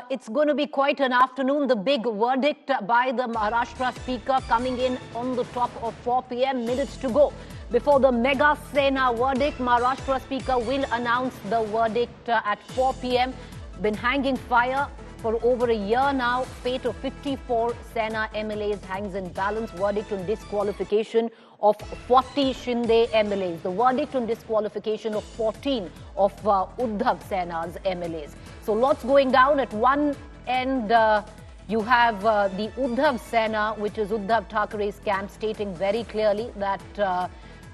It's going to be quite an afternoon. The big verdict by the Maharashtra Speaker coming in on the top of 4 p.m. Minutes to go. Before the mega Sena verdict, Maharashtra Speaker will announce the verdict at 4 p.m. Been hanging fire for over a year now. Fate of 54 Sena MLAs hangs in balance. Verdict on disqualification of 40 Shinde MLAs. The verdict on disqualification of 14 of Uddhav Sena's MLAs. So lots going down. At one end, you have the Uddhav Sena, which is Uddhav Thackeray's camp, stating very clearly that,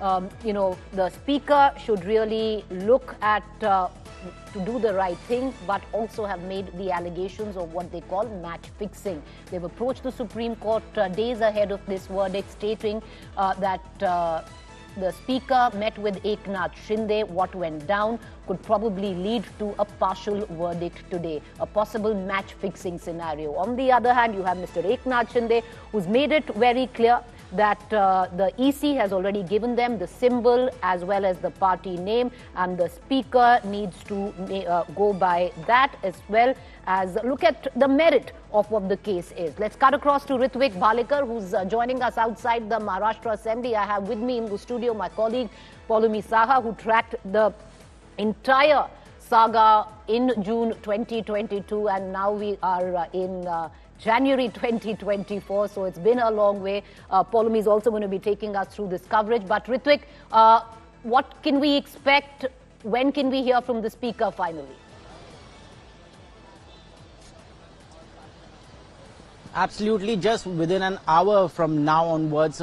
the speaker should really look at to do the right thing, but also have made the allegations of what they call match fixing. They've approached the Supreme Court days ahead of this verdict, stating that the speaker met with Eknath Shinde. What went down could probably lead to a partial verdict today, a possible match fixing scenario. On the other hand, you have Mr. Eknath Shinde, who's made it very clear that the EC has already given them the symbol as well as the party name, and the speaker needs to go by that as well as look at the merit of what the case is. Let's cut across to Ritvik Bhalikar, who's joining us outside the Maharashtra Assembly. I have with me in the studio my colleague Paulumi Saha, who tracked the entire saga in June 2022, and now we are in January 2024, so it's been a long way. Paulumi is also going to be taking us through this coverage. But Ritvik, what can we expect? When can we hear from the speaker finally? Absolutely, just within an hour from now onwards,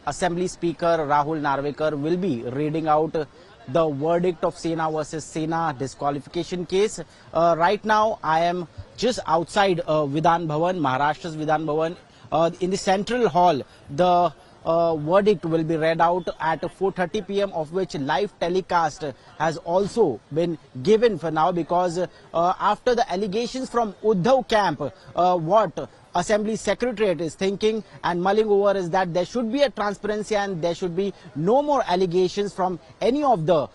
Assembly Speaker Rahul Narvekar will be reading out the verdict of Sena versus Sena disqualification case. Right now, I am just outside Vidhan Bhavan, Maharashtra's Vidhan Bhavan. In the central hall, the verdict will be read out at 4:30 p.m. of which live telecast has also been given for now, because after the allegations from Uddhav camp, what Assembly Secretariat is thinking and mulling over is that there should be a transparency and there should be no more allegations from any of the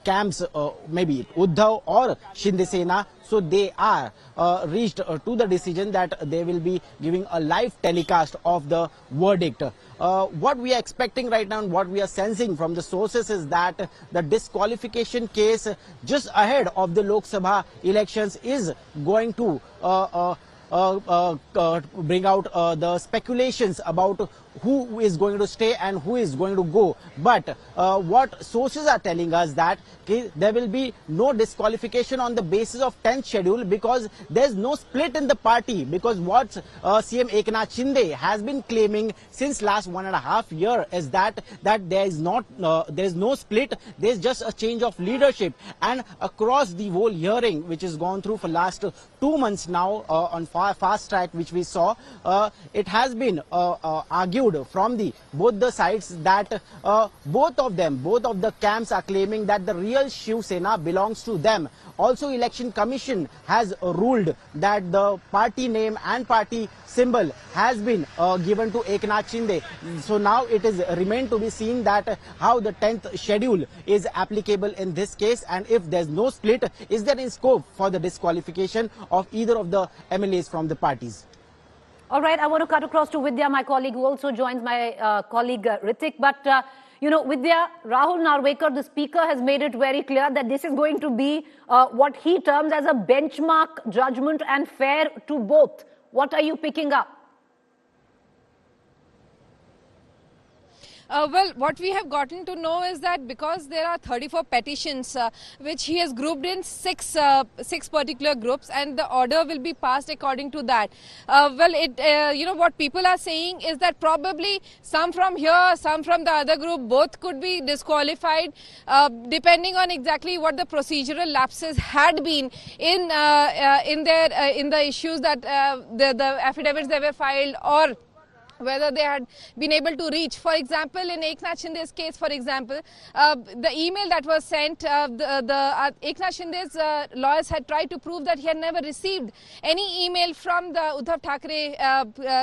camps, maybe Uddhav or Shinde Sena. So they are reached to the decision that they will be giving a live telecast of the verdict. What we are expecting right now and what we are sensing from the sources is that the disqualification case just ahead of the Lok Sabha elections is going to bring out the speculations about who is going to stay and who is going to go. But what sources are telling us that there will be no disqualification on the basis of 10th schedule, because there's no split in the party. Because what CM Eknath Shinde has been claiming since last 1.5 years is that there is no split. There's just a change of leadership. And across the whole hearing, which is gone through for last 2 months now on fast track, which we saw, it has been argued from both the sides that both of the camps are claiming that the real Shiv Sena belongs to them. Also, Election Commission has ruled that the party name and party symbol has been given to Eknath Shinde. So now it is remained to be seen that how the 10th schedule is applicable in this case, and if there's no split, is there in scope for the disqualification of either of the MLAs from the parties. All right, I want to cut across to Vidya, my colleague, who also joins my colleague Ritik. But, Vidya, Rahul Narvekar, the speaker, has made it very clear that this is going to be what he terms as a benchmark judgment and fair to both. What are you picking up? Well, what we have gotten to know is that because there are 34 petitions which he has grouped in six particular groups, and the order will be passed according to that. What people are saying is that probably some from here, some from the other group, both could be disqualified depending on exactly what the procedural lapses had been in the issues that the affidavits they were filed, or whether they had been able to reach. For example, in Eknath Shinde's case, for example, the email that was sent, Eknath Shinde's lawyers had tried to prove that he had never received any email from the Uddhav Thackeray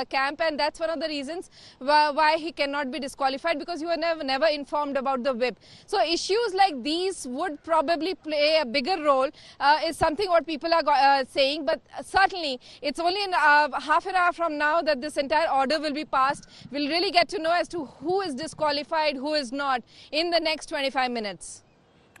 camp, and that's one of the reasons why he cannot be disqualified, because he was never informed about the whip. So issues like these would probably play a bigger role, is something what people are saying, but certainly it's only in half an hour from now that this entire order will be passed. We'll really get to know as to who is disqualified, who is not, in the next 25 minutes.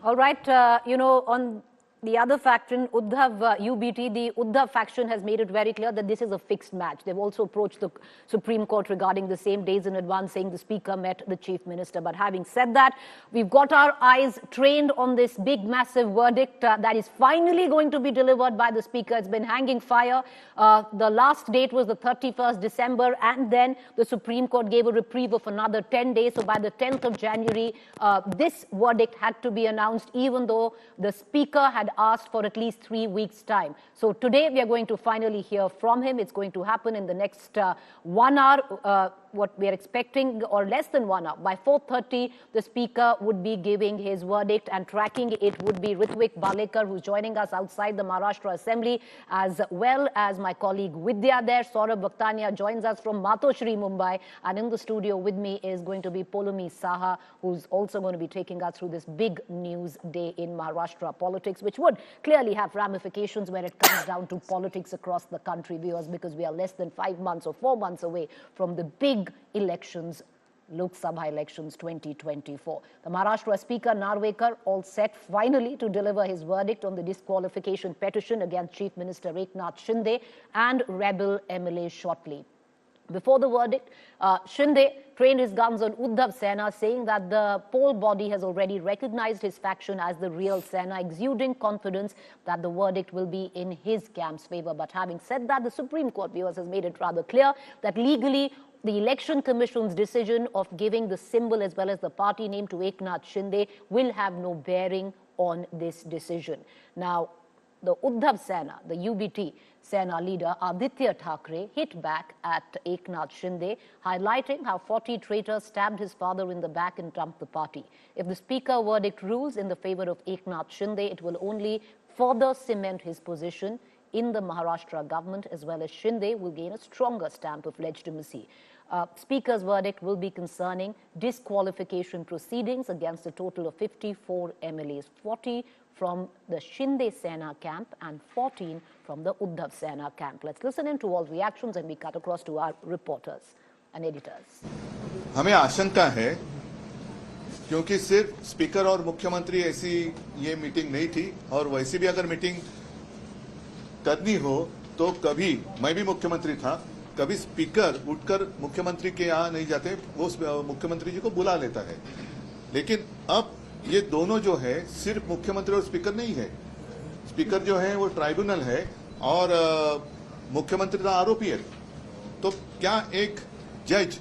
All right, on the other faction, Uddhav, UBT, the Uddhav faction has made it very clear that this is a fixed match. They've also approached the Supreme Court regarding the same days in advance, saying the Speaker met the Chief Minister. But having said that, we've got our eyes trained on this big, massive verdict that is finally going to be delivered by the Speaker. It's been hanging fire. The last date was the 31st December, and then the Supreme Court gave a reprieve of another 10 days. So by the 10th of January, this verdict had to be announced, even though the Speaker had asked for at least 3 weeks' time. So today we are going to finally hear from him. It's going to happen in the next 1 hour. What we are expecting, or less than 1 hour. By 4:30, the Speaker would be giving his verdict, and tracking it would be Ritvik Balekar, who's joining us outside the Maharashtra Assembly, as well as my colleague Vidya there. Saurabh Bhaktania joins us from Matoshri, Mumbai. And in the studio with me is going to be Polumi Saha, who's also going to be taking us through this big news day in Maharashtra politics, which would clearly have ramifications when it comes down to politics across the country, viewers, because we are less than 5 months or 4 months away from the big elections, Lok Sabha elections 2024. The Maharashtra Speaker Narvekar all set finally to deliver his verdict on the disqualification petition against Chief Minister Eknath Shinde and rebel MLAs shortly. Before the verdict, Shinde trained his guns on Uddhav Sena, saying that the poll body has already recognized his faction as the real Sena, exuding confidence that the verdict will be in his camp's favor. But having said that, the Supreme Court, viewers, has made it rather clear that legally the Election Commission's decision of giving the symbol as well as the party name to Eknath Shinde will have no bearing on this decision. Now, the Uddhav Sena, the UBT Sena leader Aditya Thackeray, hit back at Eknath Shinde, highlighting how 40 traitors stabbed his father in the back and dumped the party. If the Speaker verdict rules in the favor of Eknath Shinde, it will only further cement his position in the Maharashtra government, as well as Shinde will gain a stronger stamp of legitimacy. Speaker's verdict will be concerning disqualification proceedings against a total of 54 MLAs, 40 from the Shinde Sena camp and 14 from the Uddhav Sena camp. Let's listen in to all reactions and we cut across to our reporters and editors. हमें आशंका है क्योंकि सिर्फ speaker और मुख्यमंत्री ऐसी ये meeting नहीं थी, और वैसी भी अगर मीटिंग करनी हो तो कभी, मैं भी मुख्यमंत्री था, कभी स्पीकर उठकर मुख्यमंत्री के यहाँ नहीं जाते, वो मुख्यमंत्री जी को बुला लेता है। लेकिन अब ये दोनों जो है सिर्फ मुख्यमंत्री और स्पीकर नहीं है। स्पीकर जो है वो ट्राइब्यूनल है और मुख्यमंत्री का आरोपी है। तो क्या एक जज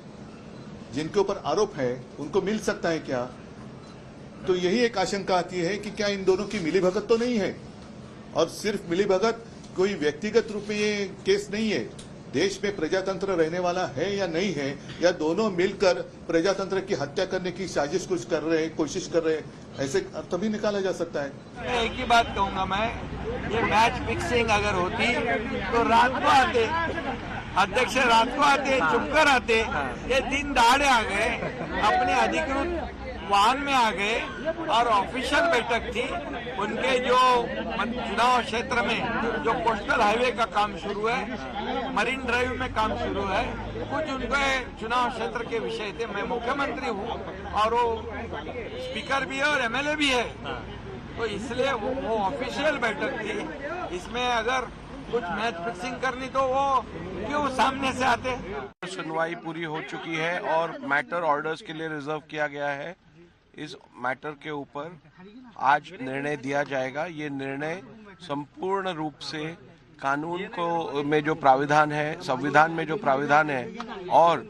जिनके ऊपर आरोप है उनको मिल सकता है क्या? तो यही एक आशंका आती है कि क्या इन दोनों की मिलीभगत तो नहीं है, और सिर्फ मिलीभगत कोई व्यक्तिगत रूप में ये केस नहीं है। देश में प्रजातंत्र रहने वाला है या नहीं है, या दोनों मिलकर प्रजातंत्र की हत्या करने की साजिश कुछ कर रहे हैं, कोशिश कर रहे हैं, ऐसे तभी निकाला जा सकता है। एक ही बात कहूंगा मैं, ये मैच फिक्सिंग अगर होती तो रात को आते, अध्यक्ष रात को आते, चुपकर आते, ये दिन दहाड़े आ गए, अपने अधिकृत वाहन में आ गए और ऑफिशियल बैठक थी। उनके जो चुनाव क्षेत्र में जो कोस्टल हाईवे का काम शुरू है, मरीन ड्राइव में काम शुरू है, कुछ उनके चुनाव क्षेत्र के विषय थे। मैं मुख्यमंत्री हूँ और वो स्पीकर भी है और एमएलए भी है, तो इसलिए वो ऑफिशियल बैठक थी। इसमें अगर कुछ मैच फिक्सिंग करनी तो वो क्यों सामने से आते? सुनवाई पूरी हो चुकी है और मैटर ऑर्डर्स के लिए रिजर्व किया गया है। इस मैटर के ऊपर आज निर्णय दिया जाएगा। ये निर्णय संपूर्ण रूप से कानून को में जो प्राविधान है, संविधान में जो प्राविधान है और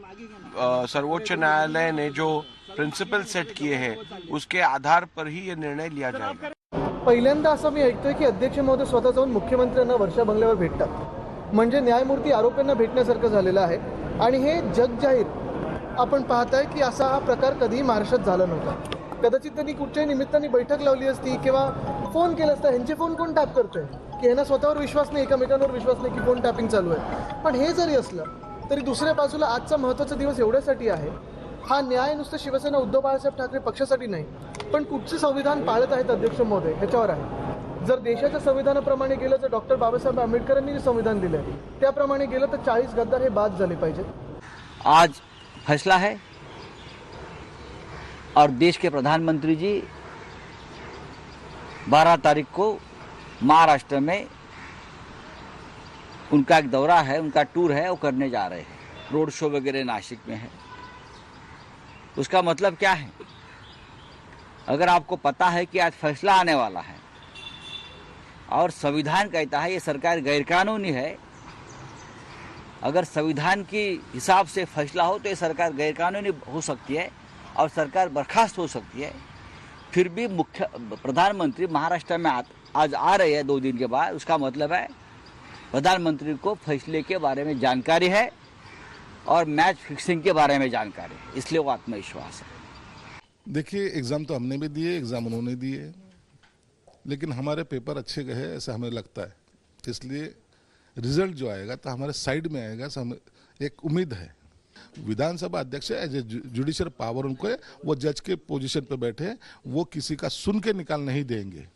सर्वोच्च न्यायालय ने जो प्रिंसिपल सेट किए हैं उसके आधार पर ही ये निर्णय लिया जाएगा। पहिल्यांदा असं मी ऐकतोय की अध्यक्ष महोदय स्वतः जाऊन मुख्यमंत्र्यांना वर्षा बंगल्यावर भेटतात, म्हणजे न्यायमूर्ती आरोपींना भेटण्यासारखं झालेलं आहे। आणि हे जगजाहीर आपण पाहताय की असा हा प्रकार कधीही महाराष्ट्रात झाला नव्हता. कदाचित त्यांनी कुठच्याही निमित्ताने बैठक लावली असती किंवा फोन केला असता. ह्यांचे फोन कोण टॅप करतोय की ह्यांना स्वतःवर विश्वास नाही, एकमेकांवर विश्वास नाही की फोन टॅपिंग चालू आहे. पण हे जरी असलं तरी दुसऱ्या बाजूला आजचा महत्त्वाचा दिवस एवढ्यासाठी आहे, हा न्याय नुसतं शिवसेना उद्धव बाळासाहेब ठाकरे पक्षासाठी नाही, पण कुठचे संविधान पाळत आहेत अध्यक्ष महोदय ह्याच्यावर आहे. जर देशाच्या संविधानाप्रमाणे गेलं तर डॉक्टर बाबासाहेब आंबेडकरांनी जे संविधान दिलं आहे त्याप्रमाणे गेलं तर 40 गद्दार हे बाद झाले पाहिजेत. आज फैसला है और देश के प्रधानमंत्री जी 12 तारीख को महाराष्ट्र में उनका एक दौरा है, उनका टूर है, वो करने जा रहे हैं. रोड शो वगैरह नासिक में है. उसका मतलब क्या है? अगर आपको पता है कि आज फैसला आने वाला है और संविधान कहता है ये सरकार गैरकानूनी है, अगर संविधान के हिसाब से फैसला हो तो ये सरकार गैरकानूनी हो सकती है और सरकार बर्खास्त हो सकती है. फिर भी प्रधानमंत्री महाराष्ट्र में आज आ रहे हैं 2 दिन के बाद. उसका मतलब है प्रधानमंत्री को फैसले के बारे में जानकारी है और मैच फिक्सिंग के बारे में जानकारी है, इसलिए वो आत्मविश्वास है. देखिए, एग्ज़ाम तो हमने भी दिए, एग्ज़ाम उन्होंने दिए, लेकिन हमारे पेपर अच्छे गए ऐसा हमें लगता है. इसलिए रिजल्ट जो आएगा तो हमारे साइड में आएगा, हमें एक उम्मीद है. विधानसभा अध्यक्ष एज ए जुडिशियल पावर उनको है, वो जज के पोजीशन पे बैठे हैं, वो किसी का सुन के निकाल नहीं देंगे.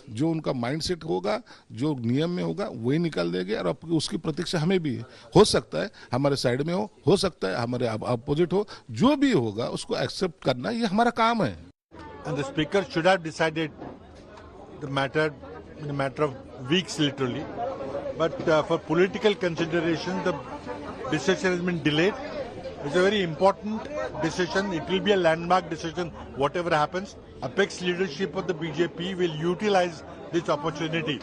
जो उनका माइंडसेट होगा, जो नियम में होगा वही निकाल देंगे. और उसकी प्रतीक्षा हमें भी है. हो सकता है हमारे साइड में हो सकता है हमारे अपोजिट हो, जो भी होगा उसको एक्सेप्ट करना ये हमारा काम है. And the speaker should have decided the matter in a matter of weeks literally, but for political consideration the decision has been delayed. It's a very important decision. It will be a landmark decision whatever happens. Apex leadership of the BJP will utilize this opportunity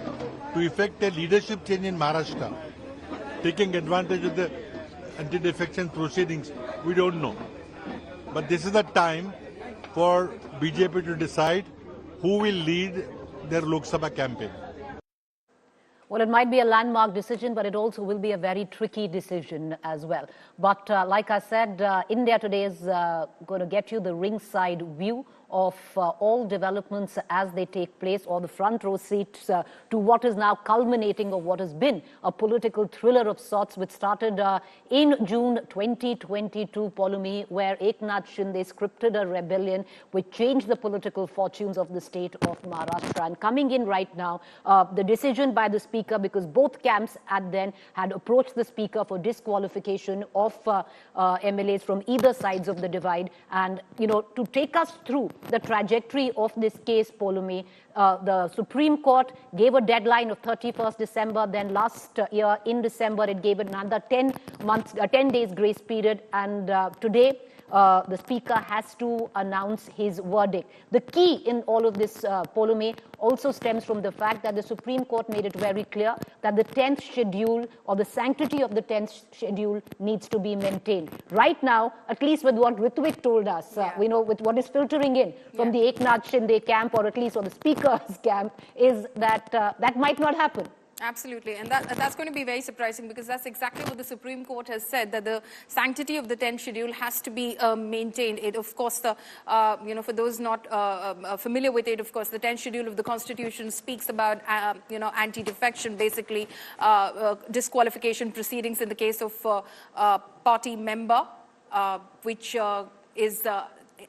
to effect a leadership change in Maharashtra, taking advantage of the anti-defection proceedings. We don't know, but this is the time for BJP to decide who will lead their Lok Sabha campaign. Well, it might be a landmark decision, but it also will be a very tricky decision as well. But like I said, India Today is going to get you the ringside view of all developments as they take place, or the front row seats to what is now culminating of what has been a political thriller of sorts, which started in June 2022, Polumi, where Eknath Shinde scripted a rebellion which changed the political fortunes of the state of Maharashtra. And coming in right now, the decision by the speaker, because both camps at then had approached the speaker for disqualification of MLAs from either sides of the divide. And, you know, to take us through the trajectory of this case, Polumi, the Supreme Court gave a deadline of 31st December. Then last year in December, it gave another 10 days grace period. And today, the speaker has to announce his verdict. The key in all of this, Polumi, also stems from the fact that the Supreme Court made it very clear that the 10th schedule, or the sanctity of the 10th schedule, needs to be maintained. Right now, at least with what Ritwik told us, we know with what is filtering in from the Eknath Shinde camp, or at least on the speaker's camp, is that that might not happen. Absolutely, and that's going to be very surprising, because that's exactly what the Supreme Court has said, that the sanctity of the 10th schedule has to be maintained. It, of course, for those not familiar with it, of course, the 10th schedule of the Constitution speaks about, anti-defection, basically disqualification proceedings in the case of party member, which is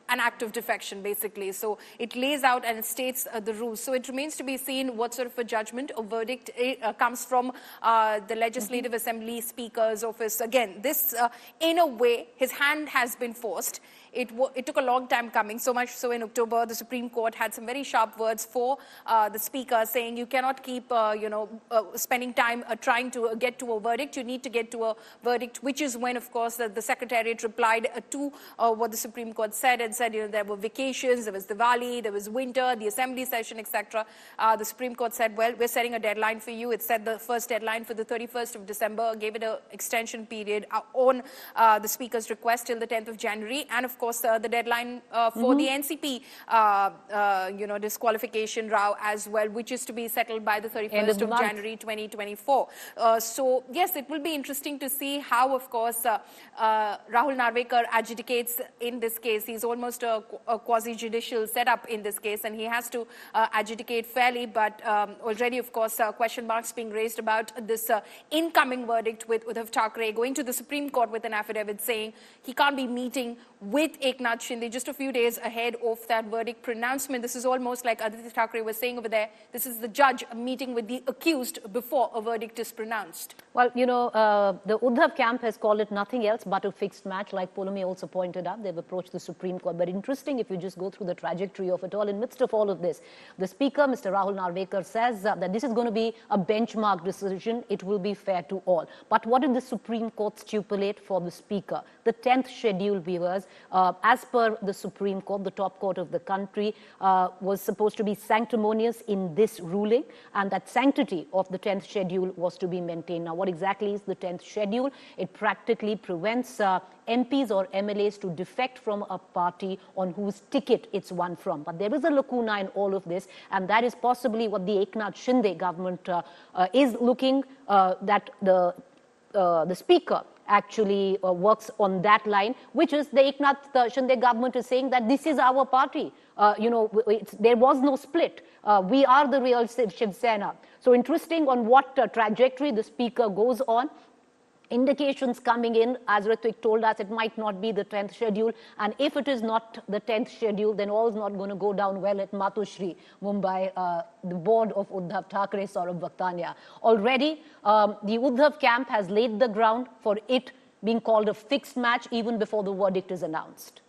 an act of defection, basically. So it lays out and it states the rules. So it remains to be seen what sort of a judgment or verdict comes from the Legislative Assembly Speaker's office. Again, this, in a way, his hand has been forced. It took a long time coming, so much so in October, the Supreme Court had some very sharp words for the Speaker, saying you cannot keep, spending time trying to get to a verdict. You need to get to a verdict, which is when, of course, the Secretariat replied to what the Supreme Court said, and said, there were vacations, there was Diwali, there was winter, the Assembly session, etc. The Supreme Court said, well, we're setting a deadline for you. It set the first deadline for the 31st of December, gave it an extension period on the Speaker's request till the 10th of January, and of course, the deadline for the NCP, disqualification row as well, which is to be settled by the 31st of January 2024. So, yes, it will be interesting to see how, of course, Rahul Narvekar adjudicates in this case. He's almost a quasi-judicial setup in this case, and he has to adjudicate fairly. But already, of course, question marks being raised about this incoming verdict with Uddhav Thackeray going to the Supreme Court with an affidavit saying he can't be meeting with Eknath Shinde just a few days ahead of that verdict pronouncement. This is almost like Uddhav Thackeray was saying over there. This is the judge meeting with the accused before a verdict is pronounced. Well, the Uddhav camp has called it nothing else but a fixed match, like Polomi also pointed out. They've approached the Supreme Court. But interesting, if you just go through the trajectory of it all, in midst of all of this, the Speaker, Mr. Rahul Narvekar, says that this is going to be a benchmark decision. It will be fair to all. But what did the Supreme Court stipulate for the Speaker? The 10th schedule, viewers, as per the Supreme Court, the top court of the country, was supposed to be sanctimonious in this ruling, and that sanctity of the 10th schedule was to be maintained. Now, what exactly is the 10th schedule? It practically prevents MPs or MLAs to defect from a party on whose ticket it's won from. But there is a lacuna in all of this, and that is possibly what the Eknath Shinde government is looking, that the Speaker actually works on that line, which is the Eknath Shinde government is saying that this is our party. There was no split. We are the real Shiv Sena. So interesting on what trajectory the Speaker goes on. Indications coming in, as Ritvik told us, it might not be the 10th schedule. And if it is not the 10th schedule, then all is not going to go down well at Matoshri, Mumbai, the board of Uddhav Thackeray, Saurabh Bhaktania. Already, the Uddhav camp has laid the ground for it being called a fixed match even before the verdict is announced.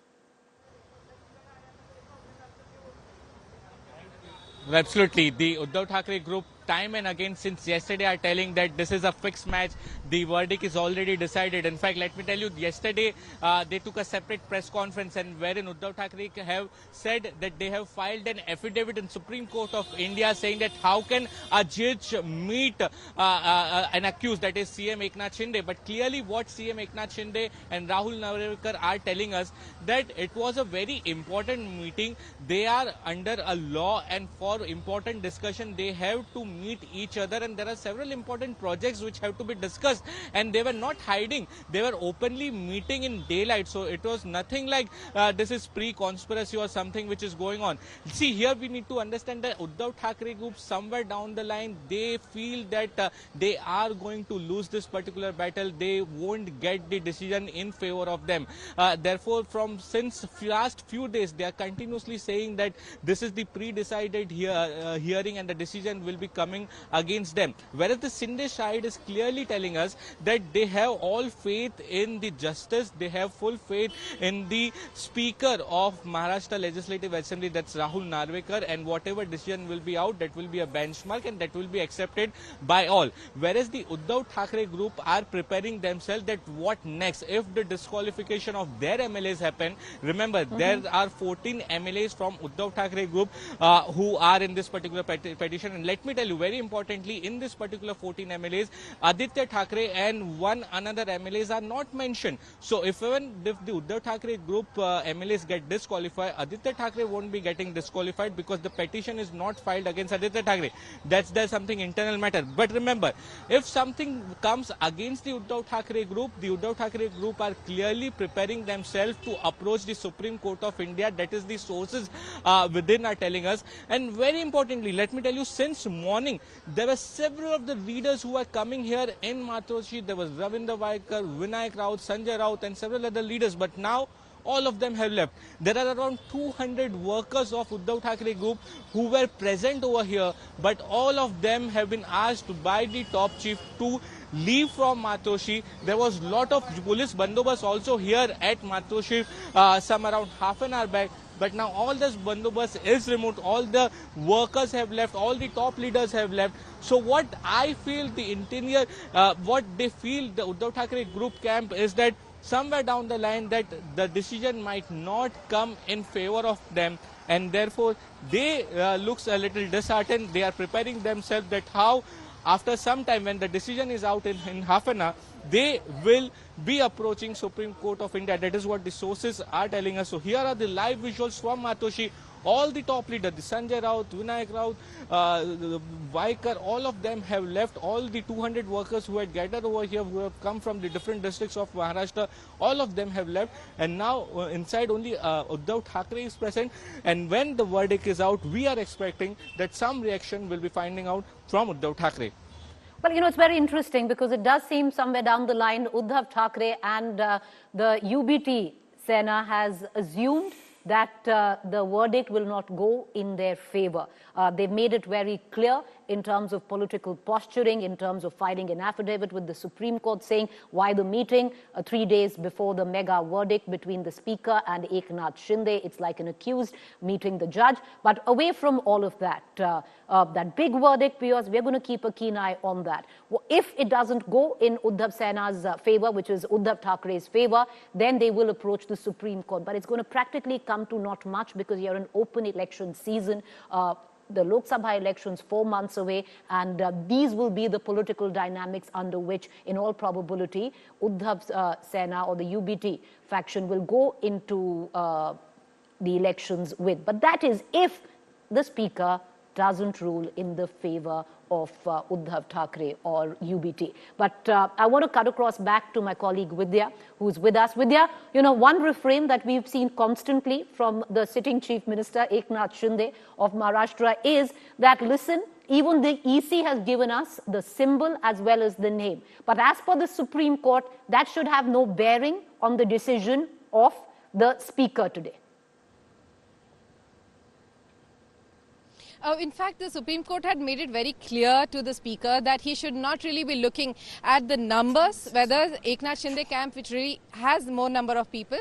Well, absolutely. The Uddhav Thackeray group time and again since yesterday are telling that this is a fixed match. The verdict is already decided. In fact, let me tell you, yesterday they took a separate press conference and wherein Uddhav Thackeray have said that they have filed an affidavit in Supreme Court of India saying that how can a judge meet an accused, that is CM Eknath Shinde. But clearly what CM Eknath Shinde and Rahul Narvekar are telling us that it was a very important meeting. They are under a law and for important discussion they have to meet each other, and there are several important projects which have to be discussed, and they were not hiding. They were openly meeting in daylight. So it was nothing like this is pre-conspiracy or something which is going on. See, here we need to understand that Uddhav Thackeray group somewhere down the line, they feel that they are going to lose this particular battle. They won't get the decision in favor of them. Therefore, since last few days, they are continuously saying that this is the pre-decided hearing and the decision will be coming against them. Whereas the Shinde side is clearly telling us that they have all faith in the justice, they have full faith in the Speaker of Maharashtra Legislative Assembly, that's Rahul Narvekar, and whatever decision will be out, that will be a benchmark and that will be accepted by all. Whereas the Uddhav Thackeray group are preparing themselves that what next if the disqualification of their MLAs happen. Remember, there are 14 MLAs from Uddhav Thackeray group who are in this particular petition, and let me tell you, very importantly, in this particular 14 MLAs, Aditya Thackeray and one another MLAs are not mentioned. So if the Uddhav Thackeray group MLAs get disqualified, Aditya Thackeray won't be getting disqualified because the petition is not filed against Aditya Thackeray. There's something internal matter. But remember, if something comes against the Uddhav Thackeray group are clearly preparing themselves to approach the Supreme Court of India. That is the sources within are telling us. And very importantly, let me tell you, since morning, there were several of the leaders who were coming here in Matoshi. There was Ravindra Vaikar, Vinayak Raut, Sanjay Raut and several other leaders. But now, all of them have left. There are around 200 workers of Uddhav Thackeray group who were present over here, but all of them have been asked by the top chief to leave from Matoshi. There was a lot of police bandobast also here at Matoshi, some around half an hour back. But now all this bandobast is removed. All the workers have left. All the top leaders have left. So what I feel the interior, what they feel the Uddhav Thackeray group camp is that somewhere down the line that the decision might not come in favor of them, and therefore they looks a little disheartened. They are preparing themselves that how after some time, when the decision is out in half an hour, they will be approaching Supreme Court of India. That is what the sources are telling us. So here are the live visuals from Matoshi. All the top leaders, the Sanjay Raut, Vinayak Raut, Vaikar, all of them have left. All the 200 workers who had gathered over here, who have come from the different districts of Maharashtra, all of them have left. And now inside only Uddhav Thackeray is present. And when the verdict is out, we are expecting that some reaction will be finding out from Uddhav Thackeray. Well, you know, it's very interesting because it does seem somewhere down the line, Uddhav Thackeray and the UBT Sena has assumed that the verdict will not go in their favor. They've made it very clear in terms of political posturing, in terms of filing an affidavit with the Supreme Court saying why the meeting 3 days before the mega verdict between the Speaker and Eknath Shinde. It's like an accused meeting the judge. But away from all of that, that big verdict, because we're going to keep a keen eye on that. If it doesn't go in Uddhav Sena's favor, which is Uddhav Thackeray's favor, then they will approach the Supreme Court. But it's going to practically come to not much because you're in open election season. The Lok Sabha elections 4 months away, and these will be the political dynamics under which, in all probability, Uddhav Sena or the UBT faction will go into the elections with. But that is if the Speaker doesn't rule in the favor of Uddhav Thackeray or UBT. But I want to cut across back to my colleague Vidya, who's with us. Vidya, you know, one refrain that we've seen constantly from the sitting Chief Minister Eknath Shinde of Maharashtra is that, listen, even the EC has given us the symbol as well as the name. But as per the Supreme Court, that should have no bearing on the decision of the Speaker today. In fact, the Supreme Court had made it very clear to the Speaker that he should not really be looking at the numbers, whether Eknath Shinde camp, which really has more number of people.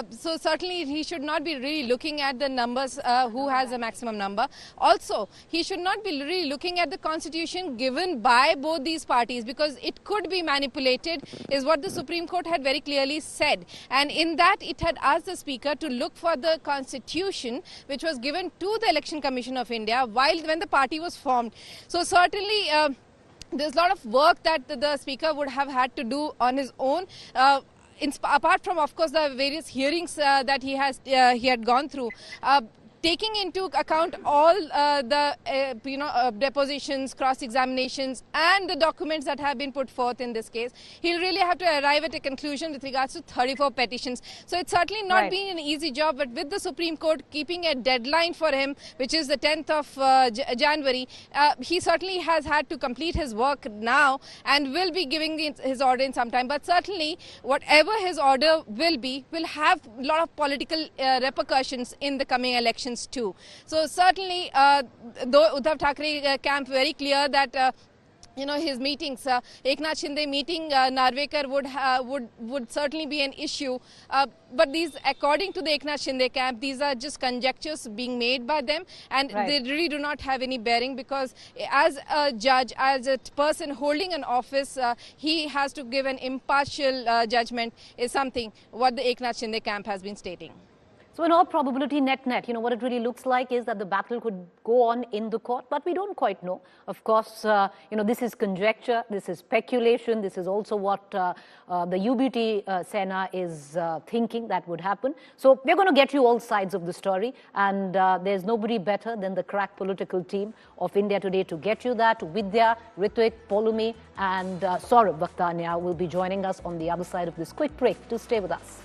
So certainly he should not be really looking at the numbers, who has a maximum number. Also, he should not be really looking at the constitution given by both these parties, because it could be manipulated, is what the Supreme Court had very clearly said. And in that, it had asked the Speaker to look for the constitution which was given to the Election Commission of India when the party was formed. So certainly there's a lot of work that the Speaker would have had to do on his own. Apart from, of course, the various hearings that he had gone through. Taking into account all the depositions, cross-examinations and the documents that have been put forth in this case, he'll really have to arrive at a conclusion with regards to 34 petitions. So it's certainly not been an easy job, but with the Supreme Court keeping a deadline for him, which is the 10th of January, he certainly has had to complete his work now and will be giving his order in some time. But certainly, whatever his order will have a lot of political repercussions in the coming elections too. So certainly, though Uddhav Thackeray camp very clear that his meetings, Eknath Shinde meeting Narvekar would certainly be an issue. But these, according to the Eknath Shinde camp, these are just conjectures being made by them, and they really do not have any bearing, because as a judge, as a person holding an office, he has to give an impartial judgment, is something what the Eknath Shinde camp has been stating. So in all probability, net-net, what it really looks like is that the battle could go on in the court, but we don't quite know. Of course, this is conjecture, this is speculation, this is also what the UBT Sena is thinking that would happen. So we're going to get you all sides of the story, and there's nobody better than the crack political team of India Today to get you that. Vidya, Ritvik, Polumi and Saurabh Bhaktania will be joining us on the other side of this quick break. Do stay with us.